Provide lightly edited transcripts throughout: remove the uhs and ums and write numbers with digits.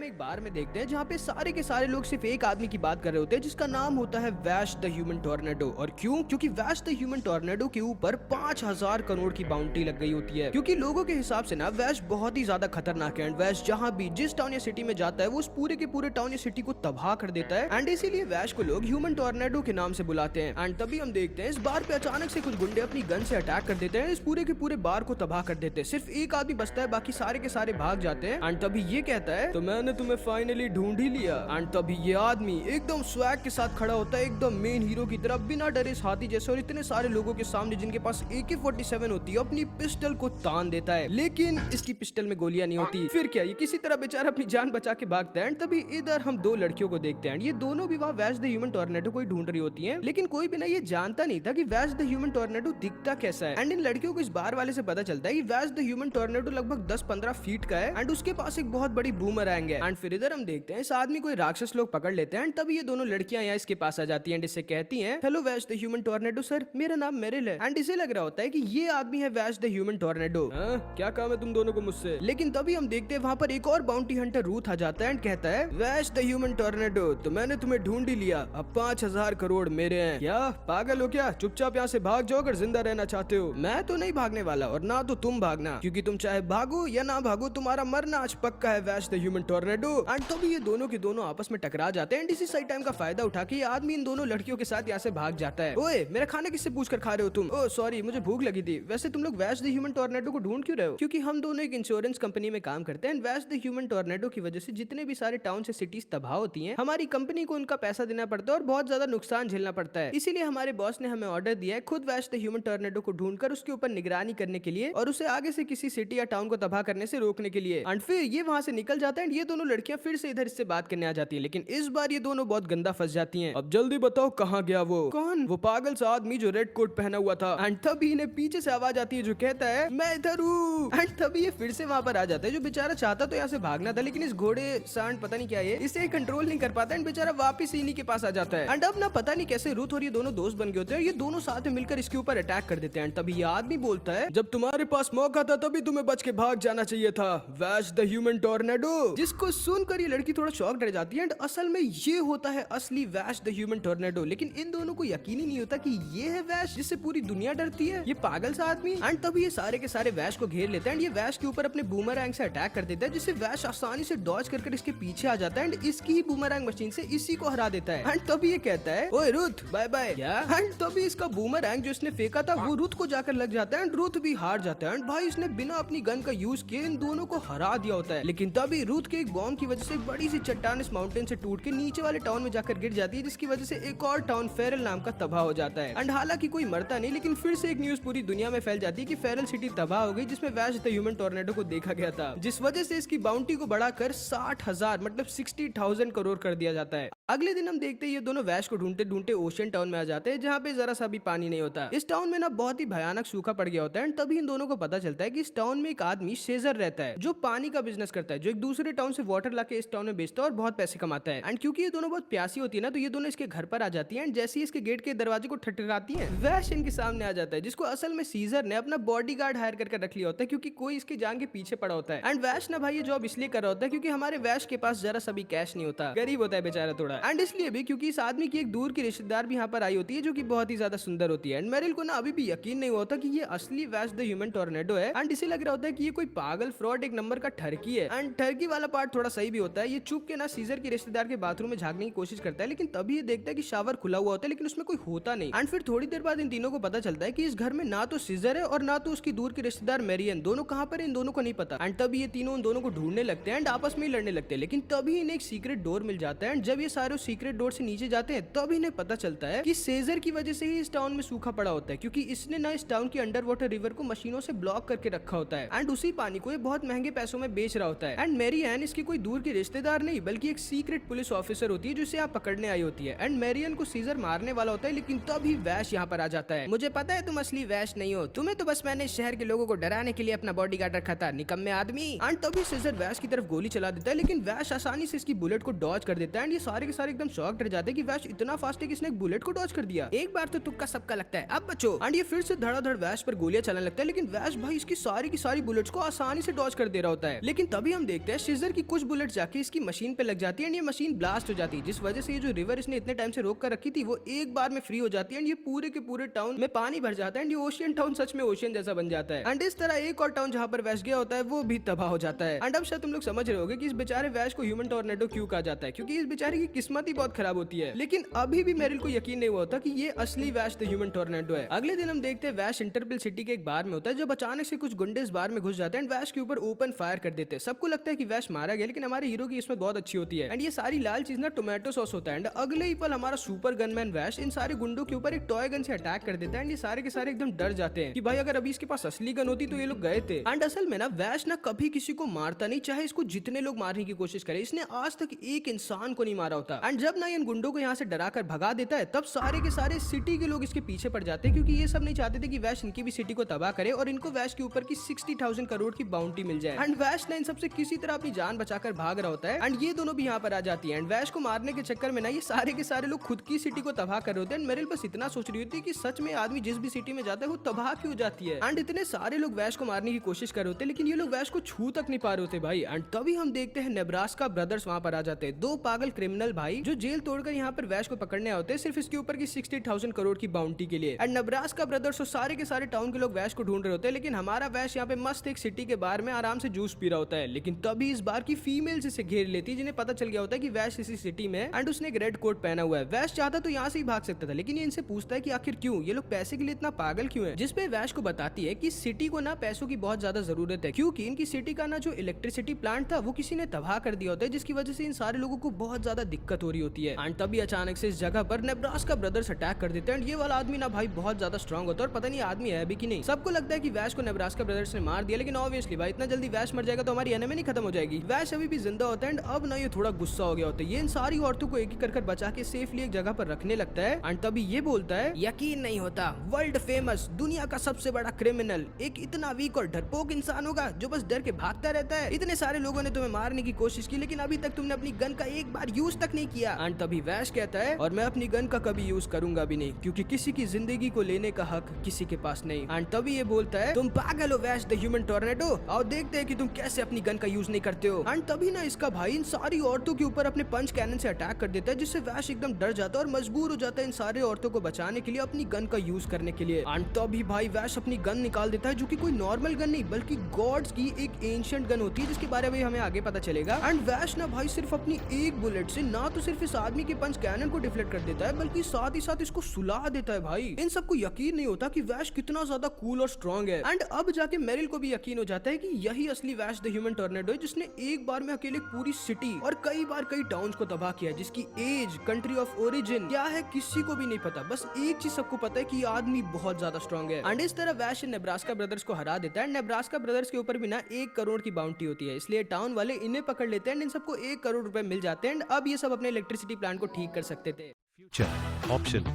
एक बार में देखते हैं जहाँ पे सारे के सारे लोग सिर्फ एक आदमी की बात कर रहे होते हैं जिसका नाम होता है वैश द ह्यूमन टॉर्नेडो। और क्यों? क्योंकि वैश द ह्यूमन टॉर्नेडो के ऊपर 5000 करोड़ की बाउंड्री लग गई होती है। क्योंकि लोगों के हिसाब से ना वैश बहुत ही ज्यादा खतरनाक है एंड वैश जहाँ भी जिस टाउन या सिटी में जाता है वो उस पूरे के पूरे टाउन या सिटी को तबाह कर देता है एंड इसीलिए वैश को लोग ह्यूमन टॉर्नेडो के नाम से बुलाते हैं। एंड तभी हम देखते हैं इस बार पे अचानक से कुछ गुंडे अपनी गन से अटैक कर देते हैं, इस पूरे के पूरे बार को तबाह कर देते हैं। सिर्फ एक आदमी बचता है, बाकी सारे के सारे भाग जाते हैं। एंड तभी ये कहता है तो मैंने तुम्हें फाइनली ढूंढ ही लिया। एंड तभी ये आदमी एकदम स्वैग के साथ खड़ा होता है, एकदम मेन हीरो की तरफ, बिना डरे हाथी जैसे, और इतने सारे लोगों के सामने जिनके पास AK-47 होती है अपनी पिस्टल को तान देता है। लेकिन इसकी पिस्टल में गोलियां नहीं होती। फिर क्या, ये किसी तरह बेचारा अपनी जान बचा के भागता है। तभी इधर हम दो लड़कियों को देखते हैं, ये दोनों भी वहाँ वैश द ह्यूमन टॉर्नेडो को ढूंढ रही होती हैं, लेकिन कोई भी ना ये जानता नहीं था कि वैश द ह्यूमन टॉर्नेडो दिखता कैसा है। एंड इन लड़कियों को इस बार वाले से पता चलता है कि वैश द ह्यूमन टॉर्नेडो लगभग 10-15 फीट का है एंड उसके पास एक बहुत बड़ी बूमरैंग है। एंड फिर इधर हम देखते हैं इस आदमी को राक्षस लोग पकड़ लेते हैं। तभी ये दोनों लड़कियां यहाँ इसके पास आ जाती हैं एंड इससे कहती हैं hello Vaish the human tornado sir, मेरा नाम मेरिल है। एंड इसे लग रहा होता है कि ये आदमी है वैश द ह्यूमन टॉर्नेडो। क्या काम है तुम दोनों को मुझसे? लेकिन तभी हम देखते हैं वहाँ पर एक और बाउंटी हंटर रूथ आ जाता है एंड कहता है वैश द ह्यूमन टॉर्नेडो, तो मैंने तुम्हें ढूंढ ही लिया, अब 5000 करोड़ मेरे हैं। क्या पागल हो क्या? चुपचाप यहाँ से भाग जाओ अगर जिंदा रहना चाहते हो। मैं तो नहीं भागने वाला और ना तो तुम भागना, क्योंकि तुम चाहे भागो या ना भागो तुम्हारा मरना आज पक्का है वैश द ह्यूमन टॉर्नेडो। एंड तभी ये दोनों के दोनों आपस में टकरा जाते हैं एंड इसी सही टाइम का फायदा उठा के ये आदमी इन दोनों लड़कियों के साथ यहाँ से भाग जाता है। ओए मेरा खाना किससे पूछ कर खा रहे हो तुम? ओह सॉरी, मुझे भूख लगी थी। वैसे तुम लोग वैश द ह्यूमन टॉर्नेडो को ढूंढ क्यों रहे हो? क्योंकि हम दोनों एक इंश्योरेंस कंपनी में काम करते हैं। वैश द ह्यूमन टॉर्नेडो की वजह से जितने भी सारे टाउन से सिटीज तबाह होती हैं, हमारी कंपनी को उनका पैसा देना पड़ता है और बहुत ज्यादा नुकसान झेलना पड़ता है। इसीलिए हमारे बॉस ने हमें ऑर्डर दिया है खुद वैश द ह्यूमन टॉर्नेडो को ढूंढकर उसके ऊपर निगरानी करने के लिए और उसे आगे से किसी सिटी या टाउन को तबाह करने से रोकने के लिए। एंड फिर ये वहां से निकल जाता है एंड ये दोनों लड़कियां फिर से इधर इससे बात करने आ जाती है, लेकिन इस बार ये दोनों बहुत गंदा फंस जाती हैं। अब जल्दी बताओ कहाँ गया वो? कौन? वो पागल सा आदमी जो रेड कोट पहना हुआ था। एंड तभी इन्हें पीछे से आवाज आती है जो कहता है मैं इधर हूँ। एंड तभी ये फिर से वहां पर आ जाता है, जो बेचारा चाहता तो यहाँ से भागना था, लेकिन इस घोड़े सांड पता नहीं क्या है इसे कंट्रोल नहीं कर पाता एंड बेचारा वापिस इन्हीं के पास आ जाता है। एंड अब ना पता नहीं कैसे रूथ और ये दोनों दोस्त बन गए होते हैं और ये दोनों साथ में मिलकर इसके ऊपर अटैक कर देते हैं। तभी ये आदमी बोलता है जब तुम्हारे पास मौका था तभी तुम्हें बच के भाग जाना चाहिए था वैश द ह्यूमन टॉर्नेडो। जिसको सुनकर ये लड़की थोड़ा शॉक रह जाती है एंड असल में ये होता है असली वैश द ह्यूमन टॉर्नेडो। लेकिन इन दोनों को यकीन ही नहीं होता कि ये है वैश जिससे पूरी दुनिया डरती है, ये पागल सा आदमी। एंड तभी ये सारे के सारे वैश को घेर लेते हैं एंड ये वैश के ऊपर अपने बूमरैंग से अटैक कर देता है, जिससे वैश आसानी से डॉज कर इसके पीछे आ जाता है एंड इसकी ही बूमरैंग मशीन से इसी को हरा देता है। एंड तभी ये कहता है ओए रुथ बाय बाय। एंड तभी इसका बूमरैंग जो इसने फेंका था वो रुथ को जाकर लग जाता है एंड रुथ भी हार जाता है। एंड भाई इसने बिना अपनी गन का यूज किए इन दोनों को हरा दिया होता है। लेकिन तभी रुथ के एक बॉम्ब की वजह से एक बड़ी सी चट्टान इस माउंटेन से टूट के नीचे वाले टाउन में जाकर गिर जाती है, जिसकी वजह से एक और टाउन फेरल नाम का तबाह हो जाता है। एंड हालांकि कोई मरता नहीं, लेकिन फिर से एक न्यूज पूरी दुनिया में फैल जाती है कि फेरल सिटी तबाह हो गई जिसमें वैश द ह्यूमन टॉर्नेडो को देखा गया था, जिस वजह से इसकी बाउंटी को बढ़ाकर 60,000 मतलब 60,000 करोड़ कर दिया जाता है। अगले दिन हम देखते हैं ये दोनों वैश को ढूंढते ढूंढते ओशन टाउन में आ जाते हैं, जहाँ पे जरा सा भी पानी नहीं होता। इस टाउन में ना बहुत ही भयानक सूखा पड़ गया होता है। एंड तभी इन दोनों को पता चलता है कि इस टाउन में एक आदमी शेजर रहता है जो पानी का बिजनेस करता है, जो एक दूसरे टाउन से वाटर लाके इस टाउन में बेचता है और बहुत पैसे कमाता है। एंड क्योंकि ये दोनों बहुत प्यासी होती है ना, तो ये दोनों इसके घर पर आ जाती है एंड जैसे ही इसके गेट के दरवाजे को ठटकाती है वैश इनके सामने आ जाता है, जिसको असल में सीजर ने अपना बॉडीगार्ड हायर करके रख लिया होता है, क्योंकि कोई इसकी जान के पीछे पड़ा होता है। एंड वैश ना भाई ये जॉब इसलिए कर रहा होता है क्योंकि हमारे वैश के पास जरा सा भी कैश नहीं होता, गरीब होता है बेचारा थोड़ा। एंड इसलिए भी क्योंकि इस आदमी की एक दूर की रिश्तेदार भी यहाँ पर आई होती है जो कि बहुत ही ज्यादा सुंदर होती है। एंड मेरिल को ना अभी भी यकीन नहीं होता कि ये असली वैश द ह्यूमन टॉर्नेडो है। एंड इसे लग रहा होता है कि ये कोई पागल फ्रॉड एक नंबर का ठरकी है। एंड ठरकी वाला पार्ट थोड़ा सही भी होता है। ये चुप के ना सीजर की रिश्तेदार के बाथरूम में झांकने की कोशिश करता है, लेकिन तभी ये देखता है कि शावर खुला हुआ होता है लेकिन उसमें कोई होता नहीं। एंड फिर थोड़ी देर बाद इन तीनों को पता चलता है कि इस घर में ना तो सीजर है और ना तो उसकी दूर की रिश्तेदार मेरियन, दोनों कहाँ पर इन दोनों को नहीं पता। एंड तभी ये तीनों उन दोनों को ढूंढने लगते हैं एंड आपस में ही लड़ने लगते हैं। लेकिन तभी इन्हें एक सीक्रेट डोर मिल जाता है एंड जब ये सारे सीक्रेट डोर से नीचे जाते हैं तब इन्हें पता चलता है कि सेजर की वजह से ही इस टाउन में सूखा पड़ा होता है, क्योंकि इसने ना इस टाउन की अंडर वाटर रिवर को मशीनों से ब्लॉक करके रखा होता है एंड उसी पानी को ये बहुत महंगे पैसों में बेच रहा होता है। एंड मेरियन इसकी कोई दूर की रिश्तेदार नहीं बल्कि एक सीक्रेट पुलिस ऑफिसर होती है जिसे आप पकड़ने आई होती है। एंड मेरियन को सीजर मारने वाला होता है, लेकिन तभी वैश यहाँ पर आ जाता है। मुझे पता है तुम असली वैश नहीं हो, तुम्हें तो बस मैंने शहर के लोगों को डराने के लिए अपना बॉडीगार्ड रखा था, निकम्मे आदमी। एंड तभी सीजर वैश की तरफ गोली चला देता है, लेकिन वैश आसानी से इसकी बुलेट को डॉज कर देता है। एंड ये सारे के सारे एकदम शॉक रह जाते हैं कि वैश इतना फास्ट है कि इसने एक बुलेट को डॉज कर दिया। एक बार तो तुक्का सबका लगता है, अब बचो। एंड ये फिर से धड़ाधड़ वैश पर गोलियां चलाने लगता है, लेकिन वैश भाई इसकी सारी की सारी बुलेट्स को आसानी से डॉज कर दे रहा होता है। लेकिन तभी हम देखते हैं सीजर की कुछ बुलेट जाके इसकी मशीन पे लग जाती है एंड ये मशीन ब्लास्ट हो जाती है, जिस वजह से ये जो रिवर इसने इतने टाइम से रोक कर रखी थी वो एक बार में फ्री हो जाती है एंड ये पूरे के पूरे टाउन में पानी भर जाता है एंड ये ओशियन टाउन सच में ओशियन जैसा बन जाता है। एंड इस तरह एक और टाउन जहाँ पर वैश गया होता है वो भी तबाह हो जाता है। एंड अब शायद तुम लोग समझ रहे होगे कि इस बेचारे वैश को ह्यूमन टॉर्नेडो क्यों कहा जाता है, क्योंकि इस बेचारे की किस्मत ही बहुत खराब होती है। लेकिन अभी भी मेरिल को यकीन नहीं हुआ होता कि ये असली वैश द ह्यूमन टॉर्नेडो है। अगले दिन हम देखते हैं वैश इंटरपल सिटी के एक बार में होता है जब अचानक से कुछ गुंडे इस बार में घुस जाते हैं एंड वैश के ऊपर ओपन फायर कर देते हैं। सबको लगता है कि वैश मारा गया, लेकिन हमारे हीरो की इसमें बहुत अच्छी होती है एंड ये सारी लाल चीज ना टोमेटो सॉस होता है। एंड अगले ही पल हमारा सुपर गनमैन वैश इन सारे गुंडों के ऊपर एक टॉय गन से अटैक कर देता है एंड ये सारे के सारे एकदम डर जाते हैं कि भाई अगर अभी इसके पास असली गन होती तो ये लोग गए थे। एंड असल में ना वैश ना कभी किसी को मारता नहीं, चाहे इसको जितने लोग मारने की कोशिश करे, इसने आज तक एक इंसान को नहीं मारा होता। एंड जब ना इन गुंडों को यहाँ से डरा कर भगा देता है तब सारे के सारे सिटी के लोग इसके पीछे पड़ जाते हैं, क्योंकि ये सब नहीं चाहते थे कि वैश इनकी भी सिटी को तबाह करे और इनको वैश के ऊपर की 60,000 करोड़ की बाउंटी मिल जाए। एंड वैश ना इन सबसे किसी तरह अपनी जान बचाकर भाग रहा होता है एंड ये दोनों भी यहाँ पर आ जाती है। एंड वैश को मारने के चक्कर में ना ये सारे के सारे लोग खुद की सिटी को तबाह कर रहे होते हैं। एंड मेरिल बस इतना सोच रही होती है कि सच में आदमी जिस भी सिटी में जाता है वो तबाह क्यों जाती है। एंड इतने सारे लोग वैश को मारने की कोशिश कर रहे होते हैं लेकिन ये लोग वैश को छू तक नहीं पा रहे होते भाई। एंड तभी हम देखते हैं नेब्रास्का ब्रदर्स वहाँ पर आ जाते हैं, दो पागल क्रिमिनल भाई जो जेल तोड़कर यहाँ पर वैश को पकड़ने आते हैं सिर्फ इसके ऊपर की 60,000 करोड़ की बाउंटी के लिए। एंड नेब्रास्का ब्रदर्स और सारे के सारे टाउन के लोग वैश को ढूंढ रहे होते हैं, लेकिन हमारा वैश यहाँ पे मस्त एक सिटी के बाहर में आराम से जूस पी रहा होता है। लेकिन तभी इस बार की फीमेल इसे घेर लेती है जिन्हें पता चल गया होता है कि वैश इसी सिटी में एंड उसने एक रेड कोट पहना हुआ है। वैश चाहता तो यहाँ से ही भाग सकता था, लेकिन ये इनसे पूछता है कि आखिर क्यों, ये लोग पैसे के लिए इतना पागल क्यों है। जिसपे वैश को बताती है कि सिटी को ना पैसों की बहुत ज्यादा जरूरत है, क्योंकि इनकी सिटी का ना जो इलेक्ट्रिसिटी प्लांट था वो किसी ने तबाह कर दिया होता है, जिसकी वजह से इन सारे लोगों को बहुत ज्यादा दिक्कत हो रही होती है। एंड तभी अचानक से इस जगह पर नेब्रास्का ब्रदर्स अटैक कर देते हैं एंड ये वाला आदमी ना भाई बहुत ज्यादा स्ट्रॉन्ग होता है और पता नहीं आदमी है भी कि नहीं। सबको लगता है कि वैश को नेब्रास्का ब्रदर्स ने मार दिया, लेकिन ऑब्वियसली भाई इतना जल्दी वैश मर जाएगा तो हमारी एनिमी नहीं खत्म हो जाएगी। वैश अभी भी जिंदा होता है एंड अब ना ये थोड़ा गुस्सा हो गया होता है। ये इन सारी औरतों को एक एक कर बचा के सेफली एक जगह पर रखने लगता है एंड तभी ये बोलता है, यकीन नहीं होता वर्ल्ड फेमस दुनिया का सबसे बड़ा क्रिमिनल एक इतना वीक और डरपोक इंसान होगा जो बस डर के भागता रहता है। इतने सारे लोगों ने तुम्हें मारने की कोशिश की लेकिन अभी तक तुमने अपनी गन का एक बार यूज तक नहीं किया। एंड तभी वैश कहता है, और मैं अपनी गन का कभी यूज करूंगा भी नहीं, क्योंकि किसी की जिंदगी को लेने का हक किसी के पास नहीं। एंड तभी ये बोलता है, तुम पागल हो वैश द ह्यूमन टॉर्नेडो, और देखते हैं कि तुम कैसे अपनी गन का यूज नहीं करते हो। एंड तभी ना इसका भाई इन सारी औरतों के ऊपर अपने पंच कैनन से अटैक कर देता है, जिससे वैश एकदम डर जाता है और मजबूर हो जाता है इन सारे औरतों को बचाने के लिए अपनी गन का यूज करने के लिए। एंड तभी भाई वैश अपनी गन निकाल देता है, जो कि कोई नॉर्मल गन नहीं बल्कि गॉड्स की एक एंशिएंट गन होती है, जिसके बारे में हमें आगे पता चलेगा। एंड वैश ना भाई सिर्फ अपनी एक बुलेट से ना तो सिर्फ इस आदमी के पंच कैनन को डिफ्लेक्ट कर देता है, बल्कि साथ ही साथ इसको सुला देता है। भाई इन सबको यकीन नहीं होता कि वैश कितना ज्यादा कूल और स्ट्रॉन्ग है। एंड अब जाके मेरिल को भी यकीन हो जाता है कि यही असली वैश द ह्यूमन टॉर्नेडो है, जिसने एक बार में अकेले पूरी सिटी और कई बार कई टाउन्स को तबाह किया, जिसकी एज, कंट्री ऑफ ओरिजिन क्या है किसी को भी नहीं पता। बस एक चीज सबको पता है कि ये आदमी बहुत ज्यादा स्ट्रॉन्ग है। एंड इस तरह वैश नेब्रास्का ब्रदर्स को हरा देता है। नेब्रास्का ब्रदर्स के ऊपर भी ना 1 करोड़ की बाउंटी होती है, इसलिए टाउन वाले इन्हें पकड़ लेते हैं। इन सबको 1 करोड़ रुपए मिल जाते हैं। अब ये सब अपने इलेक्ट्रिसिटी प्लांट को ठीक कर सकते थे। Future option.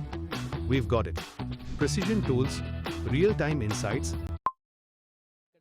We've got it. Precision tools, real-time insights.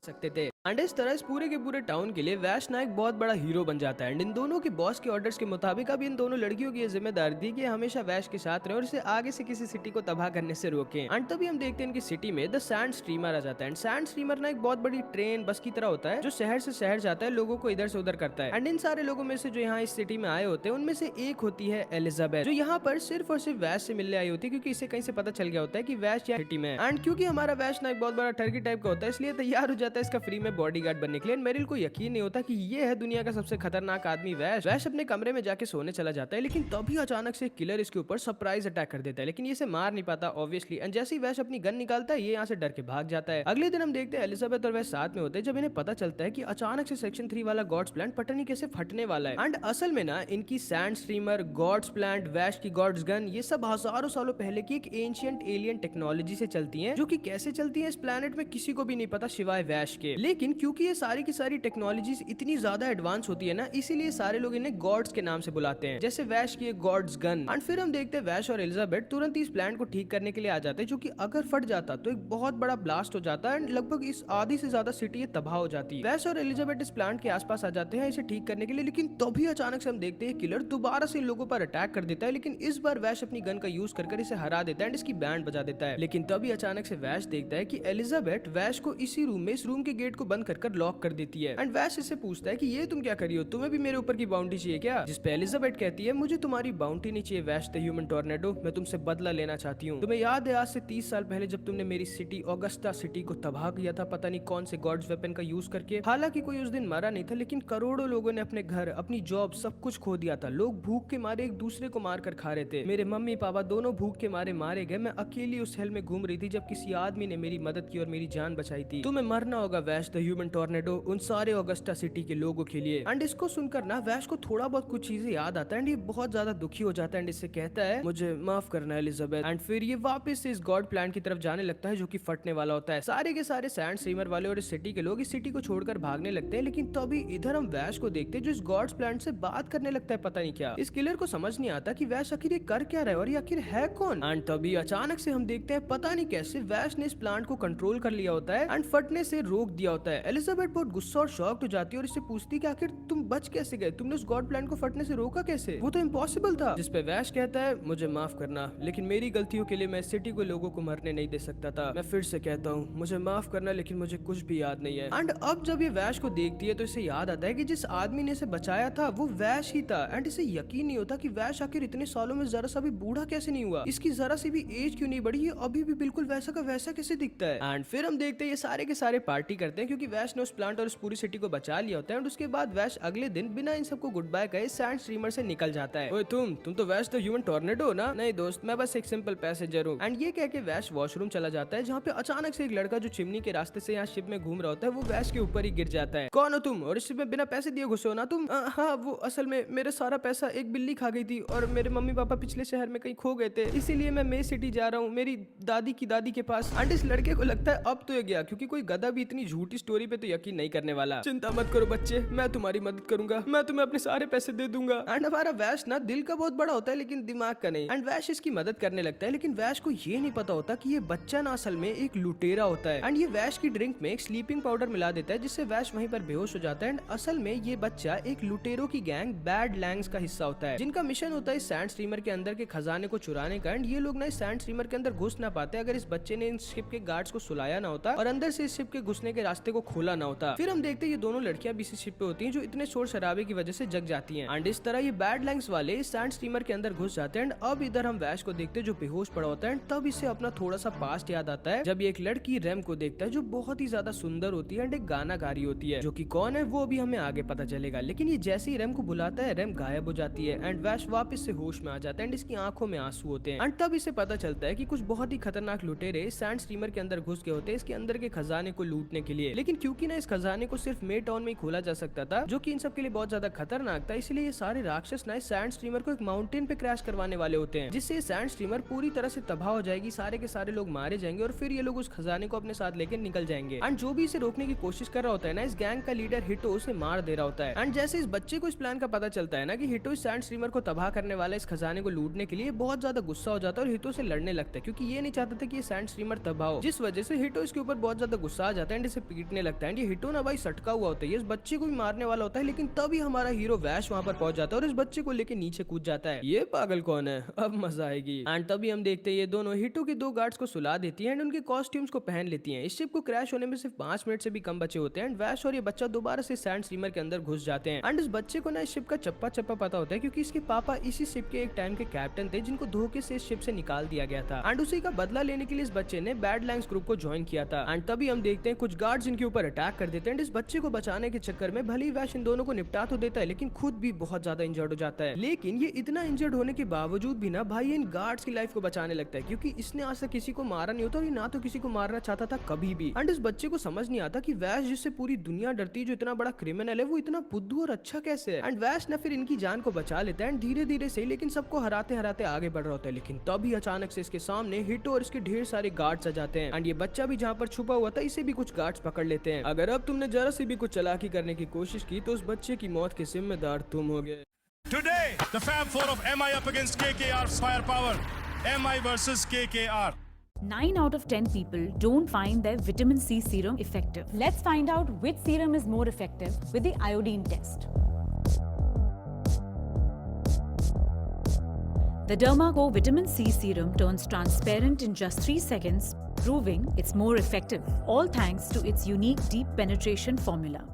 सकते थे। एंड इस तरह इस पूरे के पूरे टाउन के लिए वैश नायक बहुत बड़ा हीरो बन जाता है। एंड इन दोनों के बॉस के ऑर्डर्स के मुताबिक अब इन दोनों लड़कियों की ये जिम्मेदारी थी कि हमेशा वैश के साथ रहे और इसे आगे से किसी सिटी को तबाह करने से रोकें। एंड तभी हम देखते हैं इनकी सिटी में द सैंड स्ट्रीमर आ जाता है। एंड सैंड स्ट्रीमर ना एक बहुत बड़ी ट्रेन बस की तरह होता है जो शहर से शहर जाता है, लोगों को इधर से उधर करता है। एंड इन सारे लोगों में से जो यहाँ इस सिटी में आए होते हैं उनमें से एक होती है एलिजाबेथ, जो यहाँ पर सिर्फ और सिर्फ वैश से मिलने आई होती है, क्योंकि इसे कहीं से पता चल गया होता है कि वैश यहाँ सिटी में है। एंड क्योंकि हमारा वैश ना एक बहुत बड़ा ठगी टाइप का होता है, इसलिए तैयार हो जाता है इसका फ्री में बॉडीगार्ड बनने के लिए। मेरिल को यकीन नहीं होता कि ये है दुनिया का सबसे खतरनाक आदमी वैश। वैश अपने कमरे में जाके सोने चला जाता है, लेकिन तभी अचानक से किलर इसके ऊपर सरप्राइज अटैक कर देता है, लेकिन ये इसे मार नहीं पाता ऑब्वियसली। एंड जैसे ही वैश अपनी गन निकालता है ये यहाँ से डर के भाग जाता है। अगले दिन हम देखते हैं एलिजाबेथ और वैश साथ में होते हैं, जब इन्हें पता चलता है कि अचानक से सेक्शन 3 वाला गॉड्स प्लांट पता नहीं कैसे फटने वाला है। एंड असल में ना इनकी सैंड स्ट्रीमर, गॉड्स प्लांट, वैश की गॉड्स गन, ये सब हजारों सालों पहले की एक एंशिएंट एलियन टेक्नोलॉजी से चलती है, जो कि कैसे चलती है इस प्लेनेट में किसी को भी नहीं पता सिवाय वैश के। लेकिन क्योंकि ये सारी की सारी टेक्नोलॉजीज इतनी ज्यादा एडवांस होती है ना, इसीलिए सारे लोग इन्हें गॉड्स के नाम से बुलाते हैं, जैसे वैश की गॉड्स गन। एंड फिर हम देखते हैं वैश और एलिजाबेथ तुरंत इस प्लांट को ठीक करने के लिए आ जाते हैं, जो कि अगर फट जाता तो एक बहुत बड़ा ब्लास्ट हो जाता है एंड लगभग इस आधी से ज्यादा सिटी तबाह हो जाती है। वैश और एलिजाबेथ इस प्लांट के आसपास आ जाते हैं इसे ठीक करने के लिए, लेकिन तभी अचानक से हम देखते हैं किलर दोबारा से इन लोगों पर अटैक कर देता है, लेकिन इस बार वैश अपनी गन का यूज कर इसे हरा देता है एंड इसकी बैंड बजा देता है। लेकिन तभी अचानक से वैश देखता है कि एलिजाबेथ वैश को इसी रूम में इस रूम के गेट को बंद कर लॉक कर देती है। एंड वैश इससे पूछता है कि ये तुम क्या करी हो, तुम्हें भी मेरे ऊपर की बाउंटी चाहिए क्या? जिस पे एलिजाबेथ कहती है मुझे तुम्हारी बाउंटी नहीं चाहिए वैश द ह्यूमन टॉर्नेडो, मैं तुमसे बदला लेना चाहती हूँ। तुम्हें याद है आज से 30 साल पहले जब तुमने मेरी सिटी ऑगस्टा सिटी को तबाह किया था, पता नहीं कौन से गॉड्स वेपन का यूज करके। हालांकि कोई उस दिन मरा नहीं था, लेकिन करोड़ों लोगों ने अपने घर, अपनी जॉब, सब कुछ खो दिया था। लोग भूख के मारे एक दूसरे को मार कर खा रहे थे। मेरे मम्मी पापा दोनों भूख के मारे मारे गए। मैं अकेली उस हेल में घूम रही थी जब किसी आदमी ने मेरी मदद की और मेरी जान बचाई थी। तुम्हें मरना होगा वैश द ह्यूमन टॉर्नेडो उन सारे ऑगस्टा सिटी के लोगों के लिए। एंड इसको सुनकर ना वैश को थोड़ा बहुत कुछ चीजें याद आता है एंड ये बहुत ज्यादा दुखी हो जाता है एंड इससे कहता है मुझे माफ करना एलिजाबेथ। एंड फिर ये वापस से इस गॉड प्लान की तरफ जाने लगता है जो कि फटने वाला होता है। सारे के सारे सैंड स्ट्रीमर वाले और इस सिटी के लोग इस सिटी को छोड़कर भागने लगते हैं, लेकिन तभी इधर हम वैश को देखते हैं जो इस गॉड्स प्लान से बात करने लगता है। पता नहीं क्या इस किलर को समझ नहीं आता कि वैश आखिर ये कर क्या रहा है और ये आखिर है कौन। एंड तभी अचानक से हम देखते हैं पता नहीं कैसे वैश ने इस प्लांट को कंट्रोल कर लिया होता है एंड फटने से रोक दिया होता है। एलिजाबेथ बहुत गुस्सा और शॉक्ड हो जाती है और इससे पूछती है कि आखिर तुम बच कैसे गए, तुमने उस गॉड प्लान को फटने से रोका कैसे, वो तो इम्पॉसिबल था। जिस पे वैश कहता है मुझे माफ करना, लेकिन मेरी गलतियों के लिए मैं सिटी को लोगों को मरने नहीं दे सकता था। मैं फिर से कहता हूँ मुझे माफ करना, लेकिन मुझे कुछ भी याद नहीं है। एंड अब जब ये वैश को देखती है तो इसे याद आता है कि जिस आदमी ने इसे बचाया था वो वैश ही था। एंड इसे यकीन नहीं होता कि वैश आखिर इतने सालों में जरा सा भी बूढ़ा कैसे नहीं हुआ, इसकी जरा सी भी एज क्यों नहीं बढ़ी, ये अभी भी बिल्कुल वैसा का वैसा कैसे दिखता है। एंड फिर हम देखते हैं ये सारे के सारे पार्टी करते हैं क्योंकि वैश ने उस प्लांट और उस पूरी सिटी को बचा लिया होता है। एंड उसके बाद वैश अगले दिन बिना इन सबको गुड बाय कहे सैंड स्ट्रीमर से निकल जाता है। ओए तुम तो वैश द ह्यूमन टॉर्नेडो हो ना? नहीं दोस्त, मैं बस एक सिंपल पैसेंजर हूँ। एंड ये कह के वैश वॉशरूम चला जाता है जहाँ पे अचानक से एक लड़का जो चिमनी के रास्ते से यहाँ शिप में घूम रहा होता है वो वैश के ऊपर ही गिर जाता है। कौन हो तुम और इस शिप में बिना पैसे दिए घुसे हो ना तुम? हाँ, वो असल में मेरा सारा पैसा एक बिल्ली खा गई थी और मेरे मम्मी पापा पिछले शहर में कहीं खो गए थे, इसीलिए मैं मे सिटी जा रहा हूँ मेरी दादी की दादी के पास। एंड इस लड़के को लगता है अब तो ये गया, क्योंकि कोई गधा भी इतनी झूठी स्टोरी पे तो यकीन नहीं करने वाला। चिंता मत करो बच्चे, मैं तुम्हारी मदद करूंगा, मैं तुम्हें अपने सारे पैसे दे दूंगा। एंड हमारा वैश ना दिल का बहुत बड़ा होता है लेकिन दिमाग का नहीं। एंड वैश इसकी मदद करने लगता है, लेकिन वैश को ये नहीं पता होता कि ये बच्चा ना असल में एक लुटेरा होता है। एंड ये वैश की ड्रिंक में एक स्लीपिंग पाउडर मिला देता है जिससे वैश वहीं पर बेहोश हो जाता है। एंड असल में ये बच्चा एक लुटेरों की गैंग बैड लैंग्स का हिस्सा होता है जिनका मिशन होता है इस सैंड स्ट्रीमर के अंदर के खजाने को चुराने का। एंड ये लोग ना इस सैंड स्ट्रीमर के अंदर घुस ना पाते अगर इस बच्चे ने इन शिप के गार्ड्स को सुलाया ना होता और अंदर से इस शिप के घुसने के रास्ते को खोला ना होता। फिर हम देखते हैं ये दोनों लड़कियां भी इसी शिप पे होती हैं जो इतने शोर शराबे की वजह से जग जाती हैं। एंड इस तरह ये बैड लैंग्स वाले इस सैंड स्ट्रीमर के अंदर घुस जाते हैं। एंड अब इधर हम वैश को देखते हैं जो बेहोश पड़ा होता है। एंड तब इसे अपना थोड़ा सा पास्ट याद आता है जब ये एक लड़की रेम को देखता है जो बहुत ही ज्यादा सुंदर होती है एंड एक गाना गा रही होती है, जो कि कौन है वो अभी हमें आगे पता चलेगा। लेकिन ये जैसे ही रेम को बुलाता है रेम गायब हो जाती है एंड वैश वापस से होश में आ जाता है एंड इसकी आंखों में आंसू होते हैं। एंड तब इसे पता चलता है कि कुछ बहुत ही खतरनाक लुटेरे सैंड स्ट्रीमर के अंदर घुस गए होते हैं इसके अंदर के खजाने को लूटने के लिए। लेकिन क्योंकि ना इस खजाने को सिर्फ मे टाउन में ही खोला जा सकता था जो कि इन सब के लिए बहुत ज्यादा खतरनाक था, इसलिए ये सारे राक्षस ना इस सैंड स्ट्रीमर को एक माउंटेन पे क्रैश करवाने वाले होते हैं जिससे सैंड स्ट्रीमर पूरी तरह से तबाह हो जाएगी, सारे के सारे लोग मारे जाएंगे और फिर ये लोग उस खजाने को अपने साथ लेकर निकल जाएंगे। एंड जो भी इसे रोकने की कोशिश कर रहा होता है ना इस गैंग का लीडर हिटो उसे मार दे रहा होता है। एंड जैसे इस बच्चे को इस प्लान का पता चलता है ना कि हिटो इस सैंड स्ट्रीमर को तबाह करने वाला इस खजाने को लूटने के लिए बहुत ज्यादा गुस्सा हो जाता है और हिटो से लड़ने लगता है क्योंकि ये नहीं चाहता था कि ये सैंड स्ट्रीमर तबाह हो, जिस वजह से हिटो इसके ऊपर बहुत ज्यादा गुस्सा आ जाता है एंड इसे पीटने लगता है। एंड ये हिटो ना भाई सटका हुआ होता है, इस बच्चे को भी मारने वाला होता है, लेकिन तभी हमारा हीरो वैश वहाँ पर पहुंच जाता है और इस बच्चे को लेके नीचे कूद जाता है। ये पागल कौन है, अब मजा आएगी। एंड तभी हम देखते हैं ये दोनों हिटो के दो गार्ड्स को सुला देती है एंड उनके कॉस्ट्यूम्स को पहन लेती है। इस शिप को क्रैश होने में सिर्फ 5 मिनट से भी कम बचे होते हैं एंड वैश और ये बच्चा दोबारा से सैंड स्ट्रीमर के अंदर घुस जाते हैं। एंड इस बच्चे को ना इस शिप का चप्पा चप्पा पता होता है क्योंकि इसके पापा इसी शिप के एक टाइम के कैप्टन थे जिनको धोखे से इस शिप से निकाल दिया गया था। एंड उसी का बदला लेने के लिए इस बच्चे ने बैड लैंग्स ग्रुप को ज्वाइन किया था। एंड तभी हम देखते हैं कुछ गार्ड्स इनके ऊपर अटैक कर देते हैं। इस बच्चे को बचाने के चक्कर में भले ही वैश इन दोनों को निपटा तो देता है लेकिन खुद भी बहुत ज्यादा इंजर्ड हो जाता है। लेकिन ये इतना इंजर्ड होने के बावजूद भी ना भाई इन गार्ड्स की लाइफ को बचाने लगता है क्योंकि इसने आज तक किसी को मारा नहीं होता और ना तो किसी को मारना चाहता था कभी भी। एंड इस बच्चे को समझ नहीं आता कि वैश जिससे पूरी दुनिया डरती है, जो इतना बड़ा क्रिमिनल है, वो इतना बुद्धू और अच्छा कैसे है। एंड वैश ना फिर इनकी जान को बचा लेता है एंड धीरे धीरे से लेकिन सबको हराते हराते आगे बढ़ रहा होता है। लेकिन तभी अचानक से इसके सामने हिटो और इसके ढेर सारे गार्ड्स आ जाते हैं एंड ये बच्चा भी जहाँ पर छुपा हुआ था इसे भी कुछ गार्ड्स पकड़ लेते हैं। अगर अब तुमने जरा से भी कुछ चालाकी करने की कोशिश की तो उस बच्चे की मौत के जिम्मेदार तुम होगे। Today, the Fab Four of MI up against KKR's firepower. MI versus KKR. 9 out of 10 people don't find their vitamin C serum effective. Let's find out which serum is more effective with the iodine test. The Dermaco Vitamin C Serum turns transparent in just 3 seconds proving it's more effective, all thanks to its unique deep penetration formula.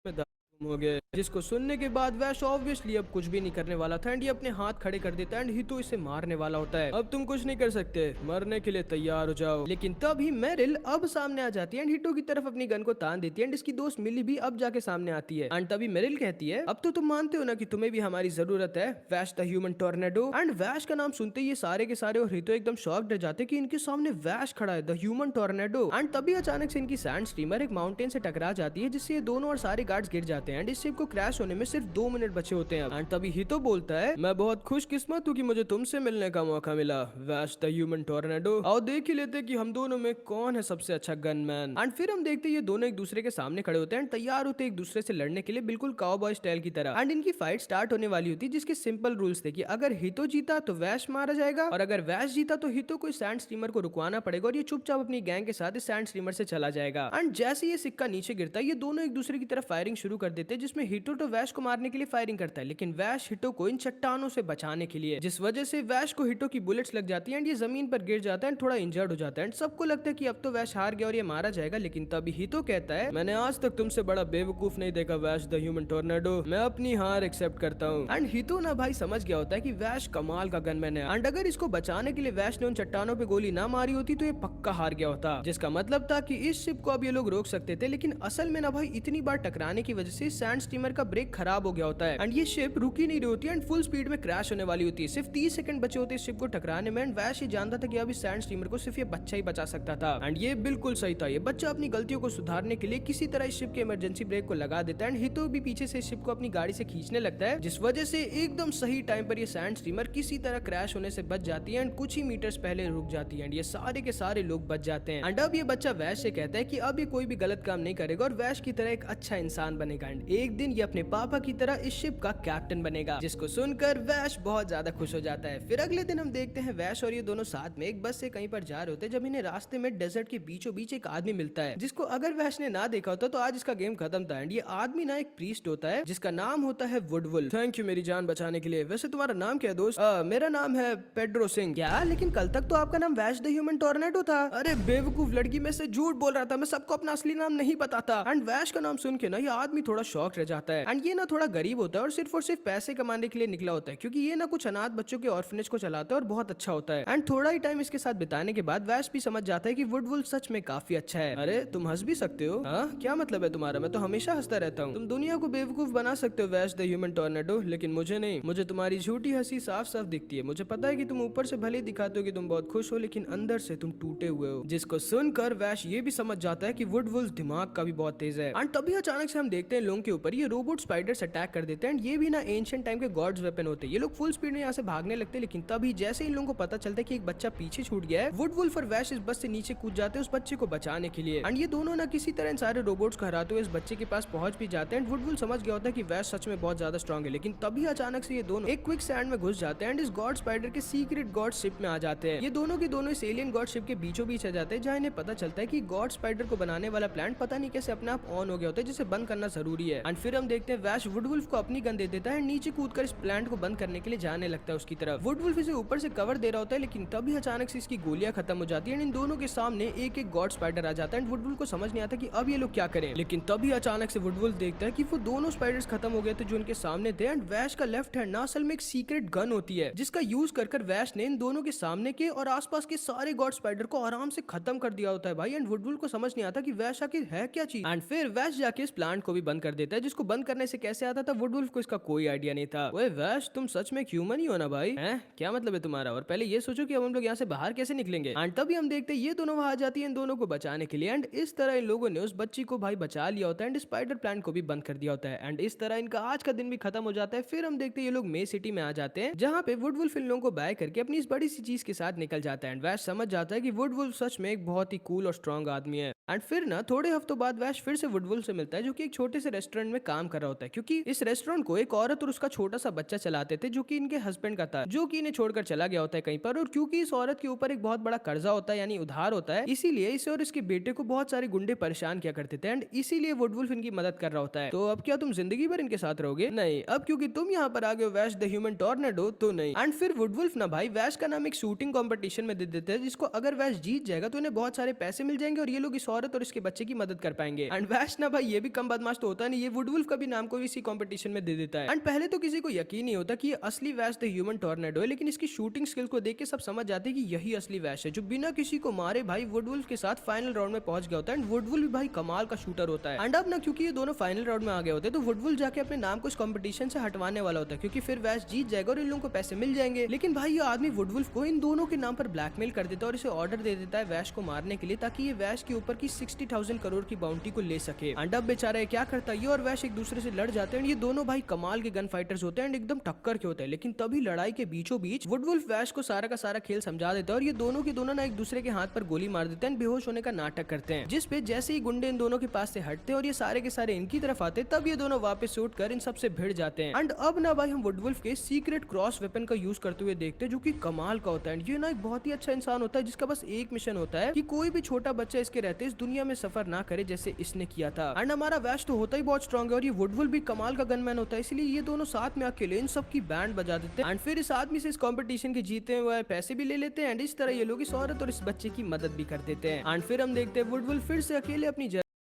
में दर्द हो गया, जिसको सुनने के बाद वैश obviously अब कुछ भी नहीं करने वाला था एंड ये अपने हाथ खड़े कर देता है एंड हितो इसे मारने वाला होता है। अब तुम कुछ नहीं कर सकते, मरने के लिए तैयार हो जाओ। लेकिन तभी मेरिल अब सामने आ जाती है एंड हितो की तरफ अपनी गन को तान देती है एंड इसकी दोस्त मिली भी अब जाके सामने आती है एंड तभी मेरिल कहती है अब तो तुम मानते हो ना कि तुम्हें भी हमारी जरूरत है, वैश द ह्यूमन टोर्नेडो। एंड वैश का नाम सुनते ही ये सारे के सारे और हितो एकदम शॉक्ड रह जाते कि इनके सामने वैश खड़ा है, द ह्यूमन टोर्नेडो। एंड तभी अचानक से इनकी सैंड स्टीमर एक माउंटेन से टकरा जाती है जिससे ये दोनों और सारे गार्ड्स गिर जाते हैं एंड इस शिप को क्रैश होने में सिर्फ 2 मिनट बचे होते हैं। एंड तभी हितो बोलता है मैं बहुत खुशकिस्मत हूँ कि मुझे तुमसे मिलने का मौका मिला, वैश द ह्यूमन टोर्नेडो। और देख ही लेते कि हम दोनों में कौन है सबसे अच्छा गनमैन। एंड फिर हम देखते ये दोनों एक दूसरे के सामने खड़े होते हैं एंड तैयार होते एक दूसरे से लड़ने के लिए बिल्कुल काउबॉय स्टाइल की तरह। एंड इनकी फाइट स्टार्ट होने वाली होती है जिसके सिंपल रूल्स थे कि अगर हितो जीता तो वैश मारा जाएगा और अगर वैश जीता तो हितो को इस सैंड स्टीमर को रुकवाना पड़ेगा और ये चुपचाप अपनी गैंग के साथ इस सैंड स्टीमर से चला जाएगा। एंड जैसे ये सिक्का नीचे गिरता है ये दोनों एक दूसरे की तरफ फायरिंग शुरू कर देते हैं जिसमें हितो तो वैश को मारने के लिए फायरिंग करता है लेकिन वैश हितो को इन चट्टानों से बचाने के लिए, जिस वजह से वैश को हितो की बुलेट्स लग जाती है एंड ये जमीन पर गिर जाता है एंड थोड़ा इंजर्ड हो जाता है एंड सबको लगता है कि अब तो वैश हार गया और ये मारा जाएगा। लेकिन तभी हितो कहता है मैंने आज तक तुमसे बड़ा बेवकूफ नहीं देखा वैश द ह्यूमन टोर्नेडो, मैं अपनी हार एक्सेप्ट करता हूँ। एंड हितो ना भाई समझ गया होता है कि वैश कमाल का गनमैन है एंड अगर इसको बचाने के लिए वैश ने उन चट्टानों पे गोली ना मारी होती तो ये पक्का हार गया होता, जिसका मतलब था कि इस शिप को अब ये लोग रोक सकते थे। लेकिन असल में ना भाई इतनी बार टकराने की वजह से सैंड स्टीमर का ब्रेक खराब हो गया होता है एंड ये शिप रुकी नहीं रही होती है एंड फुल स्पीड में क्रैश होने वाली होती है। सिर्फ 30 सेकंड बचे होते इस शिप को टकराने में एंड वैश ये जानता था कि अब इस सैंड स्टीमर को सिर्फ ये बच्चा ही बचा सकता था एंड ये बिल्कुल सही था। ये बच्चा अपनी गलतियों को सुधारने के लिए किसी तरह इस शिप के इमरजेंसी ब्रेक को लगा देता है एंड हितो भी पीछे से शिप को अपनी गाड़ी से खींचने लगता है जिस वजह से एकदम सही टाइम पर ये सैंड स्टीमर किसी तरह क्रैश होने से बच जाती है एंड कुछ ही मीटर्स पहले रुक जाती है एंड ये सारे के सारे लोग बच जाते हैं। एंड अब ये बच्चा वैश से कहता है कि अब ये कोई भी गलत काम नहीं करेगा और वैश की तरह एक अच्छा इंसान बनेगा एंड एक दिन ये अपने पापा की तरह इस शिप का कैप्टन बनेगा, जिसको सुनकर वैश बहुत ज्यादा खुश हो जाता है। फिर अगले दिन हम देखते हैं वैश और ये दोनों साथ में एक बस से कहीं पर जा रहे होते हैं जब इन्हें रास्ते में डेजर्ट के बीचों बीच एक आदमी मिलता है जिसको अगर वैश ने ना देखा होता तो आज इसका गेम खत्म था। एंड ये आदमी ना एक प्रीस्ट होता है जिसका नाम होता है वुडवुल्फ। थैंक यू मेरी जान बचाने के लिए। वैसे तुम्हारा नाम क्या है दोस्त? मेरा नाम है पेड्रो सिंह। क्या? लेकिन कल तक तो आपका नाम वैश द ह्यूमन टोर्नेडो था। अरे बेवकूफ लड़की, मैं से झूठ बोल रहा था, मैं सबको अपना असली नाम नहीं बताता। एंड वैश का नाम सुन के ना ये आदमी थोड़ा शॉक रह जाता है एंड ये ना थोड़ा गरीब होता है और सिर्फ पैसे कमाने के लिए निकला होता है क्योंकि ये ना कुछ अनाथ बच्चों के ऑर्फनेज को चलाता है और बहुत अच्छा होता है। एंड थोड़ा ही टाइम इसके साथ बिताने के बाद वैश भी समझ जाता है कि वुडवुल्फ सच में काफी अच्छा है। अरे तुम हंस भी सकते हो? हाँ, क्या मतलब है तुम्हारा? मैं तो हमेशा हंसता रहता हूँ। तुम दुनिया को बेवकूफ बना सकते हो वैश द ह्यूमन टोर्नेडो, लेकिन मुझे नहीं। मुझे तुम्हारी झूठी हंसी साफ साफ दिखती है। मुझे पता है कि तुम ऊपर से भले दिखाते हो कि तुम बहुत खुश हो लेकिन अंदर से तुम टूटे हुए हो। जिसको सुनकर वैश ये भी समझ जाता है कि वुडवुल्फ दिमाग का भी बहुत तेज है। एंड तभी अचानक से हम देखते हैं लोगों के ऊपर ये रोबोट स्पाइडर्स अटैक कर देते हैं एंड ये भी ना एंशिएंट टाइम के गॉड्स वेपन होते हैं। ये लोग फुल स्पीड में यहाँ से भागने लगते हैं लेकिन तभी जैसे इन लोगों को पता चलता है कि एक बच्चा पीछे छूट गया है, वुडवुल्फ और वैश इस बस से नीचे कूद जाते हैं उस बच्चे को बचाने के लिए। एंड ये दोनों ना किसी तरह इन सारे रोबोट्स को हराते हुए इस बच्चे के पास पहुंच भी जाते हैं। वुडवुल्फ समझ गया होता है कि वैश सच में बहुत ज्यादा स्ट्रॉन्ग है, लेकिन तभी अचानक से ये दोनों एक क्विक सैंड में घुस जाते हैं एंड इस गॉड स्पाइडर के सीक्रेट गॉड शिप में आ जाते हैं। ये दोनों के दोनों इस एलियन गॉड शिप के बीचों बीच आ जाते हैं जहाँ इन्हें पता चलता है कि गॉड स्पाइडर को बनाने वाला प्लांट पता नहीं कैसे अपने आप ऑन हो गया होता है जिसे बंद करना जरूरी है। एंड फिर हम देखते हैं वैश वुडवुल्फ को अपनी गन दे देता है, नीचे कूदकर इस प्लांट को बंद करने के लिए जाने लगता है उसकी तरफ। वुडवुल्फ इसे ऊपर से कवर दे रहा होता है लेकिन तभी अचानक से इसकी गोलियां खत्म हो जाती है। इन दोनों के सामने एक एक गॉड स्पाइडर आ जाता है। वुडवुल्फ को समझ नहीं आता कि अब ये लोग क्या करें, लेकिन तभी अचानक से वुडवुल्फ देखता है कि वो दोनों स्पाइडर्स खत्म हो गए थे जो उनके सामने थे। एंड वैश का लेफ्ट हैंड ना असल में एक सीक्रेट गन होती है जिसका यूज कर वैश ने इन दोनों के सामने के और आसपास के सारे गॉड स्पाइडर को आराम से खत्म कर दिया होता है भाई। एंड वुडवुल्फ को समझ नहीं आता कि वैश आखिर है क्या चीज। एंड फिर वैश जाके इस प्लांट को भी बंद कर देता है जिसको बंद करने से कैसे आता था वुडवुल्फ को इसका कोई आइडिया नहीं था। ओए वैश, तुम सच में ह्यूमन ही हो ना भाई? हैं? क्या मतलब है तुम्हारा? और पहले ये सोचो कि हम लोग यहाँ से बाहर कैसे निकलेंगे। एंड तभी हम देखते हैं ये दोनों वहां आ जाती है इन दोनों को बचाने के लिए। एंड इस तरह इन लोगों ने उस बच्ची को भाई बचा लिया होता है एंड स्पाइडर प्लांट को भी बंद कर दिया होता है। एंड इस तरह इनका आज का दिन भी खत्म हो जाता है। फिर हम देखते हैं ये लोग मे सिटी में आ जाते हैं जहाँ पे वुडवुल्फ इन लोगों को बाय करके अपनी इस बड़ी सी चीज के साथ निकल जाता है। एंड वैश समझ जाता है कि वुडवुल्फ सच में एक बहुत ही कूल और स्ट्रॉन्ग आदमी है। एंड फिर ना थोड़े हफ्तों बाद वैश फिर से वुडवुल्फ से मिलता है जो कि एक छोटे से रेस्टोरेंट में काम कर रहा होता है, क्योंकि इस रेस्टोरेंट को एक औरत और उसका छोटा सा बच्चा चलाते थे जो कि इनके हस्बैंड का था, जो कि इन्हें छोड़कर चला गया होता है कहीं पर। और क्योंकि इस औरत के ऊपर एक बहुत बड़ा कर्जा होता है यानी उधार होता है, इसीलिए इसे और इसके बेटे को बहुत सारे गुंडे परेशान किया करते थे एंड इसीलिए वुडवुल्फ इनकी मदद कर रहा होता है। तो अब क्या तुम जिंदगी भर इनके साथ रहोगे? नहीं, अब क्योंकि तुम यहाँ पर आ गए वैश द ह्यूमन टॉर्नेडो तो नहीं। एंड फिर वुडवुल्फ ना भाई वैश का नाम एक शूटिंग कंपटीशन में दे देते हैं, जिसको अगर वैश जीत जाएगा तो इन्हें बहुत सारे पैसे मिल जाएंगे और ये लोग इस औरत और इसके बच्चे की मदद कर पाएंगे। एंड वैश ना भाई ये भी कम बदमाश तो होता नहीं, ये वुडवुल्फ का भी नाम को इसी कंपटीशन में दे देता है। एंड पहले तो किसी को यकीन नहीं होता कि ये असली वैश द ह्यूमन टॉर्नेडो है, लेकिन इसकी शूटिंग स्किल को देख के सब समझ जाते हैं कि यही असली वैश है, जो बिना किसी को मारे भाई वुडवुल्फ के साथ फाइनल राउंड में पहुंच गया होता है। एंड वुडवुल्फ भी भाई कमाल का शूटर होता है। एंड अब ना क्योंकि ये दोनों फाइनल राउंड में आ गए होते हैं, तो वुडवुल्फ जाके अपने नाम को इस कंपटीशन से हटवाने वाला होता है, क्योंकि फिर वैश जीत जाएगा और इन लोगों को पैसे मिल जाएंगे। लेकिन भाई ये आदमी वुडवुल्फ को इन दोनों के नाम पर ब्लैकमेल कर देता है और इसे ऑर्डर दे देता है वैश को मारने के लिए, ताकि ये वैश के ऊपर की 60,000 करोड़ की बाउंटी को ले सके। एंड अब बेचारा क्या करता है, ये और वैश एक दूसरे से लड़ जाते हैं। ये दोनों भाई कमाल के गन फाइटर्स होते हैं एंड एकदम टक्कर के होते हैं। लेकिन तभी लड़ाई के बीचों बीच वुडवुल्फ वैश को सारा का सारा खेल समझा देता है और ये दोनों के दोनों ना एक दूसरे के हाथ पर गोली मार देते हैं, बेहोश होने का नाटक करते हैं। जिस पे जैसे ही गुंडे इन दोनों के पास से हटते हैं और ये सारे के सारे इनकी तरफ आते हैं, तब ये दोनों वापस उठ कर इन सबसे भिड़ जाते हैं। एंड अब ना भाई हम वुडवुल्फ के सीक्रेट क्रॉस वेपन का यूज करते हुए देखते हैं, जो कि कमाल का होता है। ये ना एक बहुत ही अच्छा इंसान होता है जिसका बस एक मिशन होता है कि कोई भी छोटा बच्चा इसके रहते इस दुनिया में सफर ना करे जैसे इसने किया था। एंड हमारा वैश तो होता ही बहुत स्ट्रॉन्ग है और ये वुडवुल्फ भी कमाल का गनमैन होता है, इसलिए ये दोनों साथ में अकेले इन सब की बैंड बजा देते हैं। एंड फिर इस आदमी से इस कंपटीशन के जीते हुए पैसे भी ले लेते हैं एंड इस तरह ये लोग इस औरत और इस बच्चे की मदद भी कर देते हैं। एंड फिर हम देखते हैं वुडवुल्फ फिर से अकेले अपनी